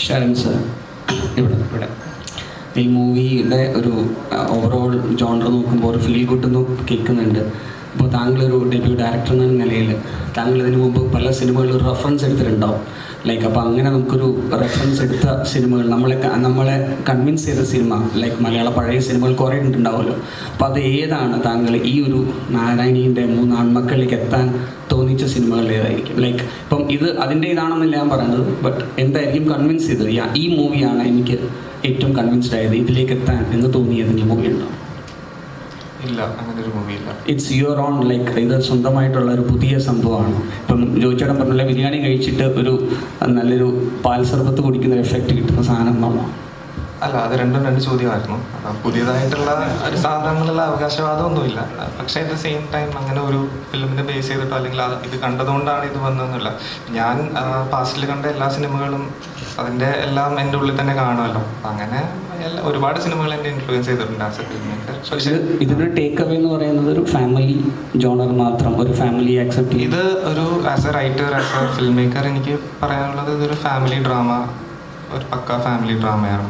Sharan sir ഇവിടെ ഈ മൂവിയുടെ ഒരു ഓവറോൾ ജോണർ നോക്കുമ്പോൾ ഒരു ഫീൽ ഗുഡ് കേൾക്കുന്നുണ്ട്. ഇപ്പോൾ താങ്കളൊരു ഡെബ്യൂ ഡയറക്ടർ എന്ന നിലയിൽ താങ്കൾ ഇതിനു മുമ്പ് പല സിനിമകളിലും റെഫറൻസ് എടുത്തിട്ടുണ്ടാവും. ലൈക്ക് അപ്പോൾ അങ്ങനെ നമുക്കൊരു റെഫറൻസ് എടുത്ത സിനിമകൾ നമ്മളെ കൺവിൻസ് ചെയ്ത സിനിമ ലൈക്ക് മലയാള പഴയ സിനിമകൾ കുറേ ഉണ്ടാവുമല്ലോ. അപ്പോൾ അത് ഏതാണ് താങ്കൾ ഈ ഒരു നാരായണീൻ്റെ 3 ആൺമക്കളിലേക്ക് എത്താൻ തോന്നിച്ച സിനിമകൾ ഏതായിരിക്കും? ലൈക്ക് ഇപ്പം ഇത് അതിൻ്റെ ഇതാണെന്നല്ല ഞാൻ പറയുന്നത്, ബട്ട് എന്തായിരിക്കും കൺവിൻസ് ചെയ്തത് ഈ മൂവിയാണ് എനിക്ക് ഏറ്റവും കൺവിൻസ്ഡ് ആയത് ഇതിലേക്ക് എത്താൻ എന്ന് തോന്നിയത് ഈ മൂവി ഉണ്ടോ? ഇല്ല, അങ്ങനെ ഒരു മൂവി ഇല്ല. ഇറ്റ്സ് യുവർ ഓൺ ലൈക്ക് ഇത് സ്വന്തമായിട്ടുള്ള ഒരു പുതിയ സംഭവമാണ്. ഇപ്പം ജോയിച്ചേട്ടൻ പറഞ്ഞില്ല, ബിരിയാണി കഴിച്ചിട്ട് ഒരു നല്ലൊരു പാൽ സർബത്ത് കുടിക്കുന്ന ഒരു എഫക്റ്റ് കിട്ടുന്ന സാധനമാണോ? അല്ല, അത് രണ്ടും രണ്ട് ചോദ്യമായിരുന്നു. അപ്പം പുതിയതായിട്ടുള്ള ഒരു സാധനങ്ങളുള്ള അവകാശവാദമൊന്നുമില്ല. പക്ഷേ അറ്റ് ദ സെയിം ടൈം അങ്ങനെ ഒരു ഫിലിമിനെ ബേസ് ചെയ്തിട്ടോ അല്ലെങ്കിൽ ഇത് കണ്ടതുകൊണ്ടാണ് ഇത് വന്നതെന്നില്ല. ഞാൻ പാസ്റ്റിൽ കണ്ട എല്ലാ സിനിമകളും അതിൻ്റെ എല്ലാം എൻ്റെ ഉള്ളിൽ തന്നെ കാണുമല്ലോ. അങ്ങനെ ഒരുപാട് സിനിമകൾ എന്നെ ഇൻഫ്ലുവൻസ് ചെയ്തിട്ടുണ്ട് ആസ് എ ഫിലിം മേക്കർ. പക്ഷേ ഇതിനൊരു ടേക്ക് അവേ എന്ന് പറയുന്നത് ഒരു ഫാമിലി ജോണർ മാത്രം, ഒരു ഫാമിലി ആക്സെപ്റ്റ് ചെയ്യും. ഇത് ഒരു as A writer, as A film maker എനിക്ക് പറയാനുള്ളത് ഇതൊരു ഫാമിലി ഡ്രാമ, ഒരു പക്ക ഫാമിലി ഡ്രാമയാണ്.